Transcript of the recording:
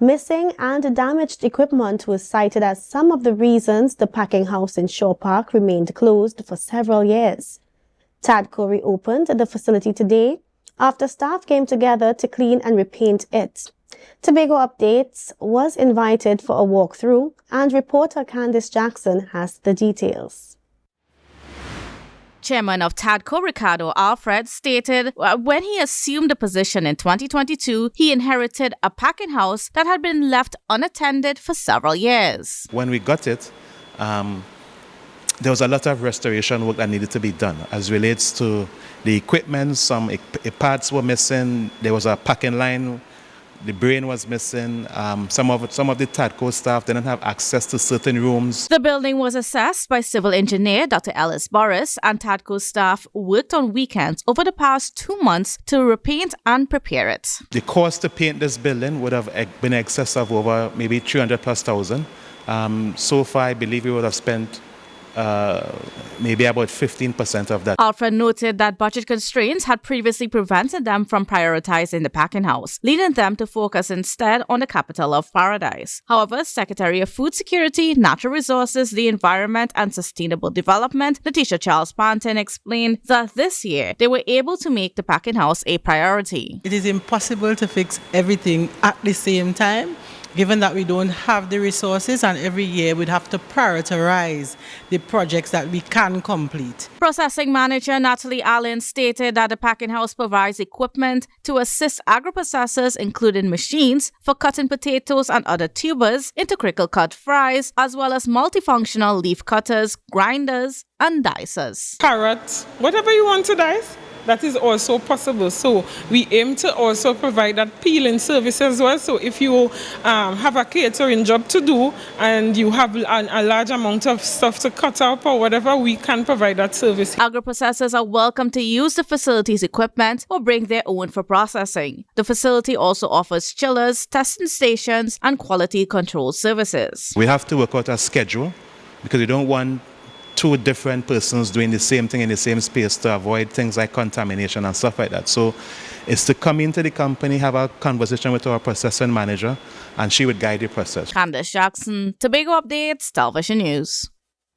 Missing and damaged equipment was cited as some of the reasons the packing house in Shore Park remained closed for several years. Tadco reopened the facility today after staff came together to clean and repaint it. Tobago Updates was invited for a walkthrough, and reporter Candice Jackson has the details. Chairman of Tadco, Ricardo Alfred, stated when he assumed the position in 2022, he inherited a packing house that had been left unattended for several years. When we got it, there was a lot of restoration work that needed to be done as relates to the equipment. Some parts were missing. There was a packing line. The brain was missing. Some of the Tadco staff didn't have access to certain rooms. The building was assessed by civil engineer Dr. Ellis Boris, and Tadco staff worked on weekends over the past 2 months to repaint and prepare it. The cost to paint this building would have been in excess of over maybe 300,000+. So far, I believe we would have spent maybe about 15% of that. Alfred noted that budget constraints had previously prevented them from prioritizing the packing house, leading them to focus instead on the capital of paradise. However, Secretary of Food Security, Natural Resources, the Environment and Sustainable Development, Letitia Charles Panton, explained that this year they were able to make the packing house a priority. It is impossible to fix everything at the same time, given that we don't have the resources, and every year we'd have to prioritize the projects that we can complete. Processing manager Natalie Allen stated that the packing house provides equipment to assist agro-processors, including machines for cutting potatoes and other tubers into crinkle-cut fries, as well as multifunctional leaf cutters, grinders, and dicers. Carrots, whatever you want to dice, that is also possible. So we aim to also provide that peeling service as well. So if you have a catering job to do and you have a large amount of stuff to cut up or whatever, we can provide that service. Agro-processors are welcome to use the facility's equipment or bring their own for processing. The facility also offers chillers, testing stations, and quality control services. We have to work out a schedule because we don't want 2 different persons doing the same thing in the same space to avoid things like contamination and stuff like that. So it's to come into the company, have a conversation with our processing manager, and she would guide the process. Candice Jackson, Tobago Updates, Television News.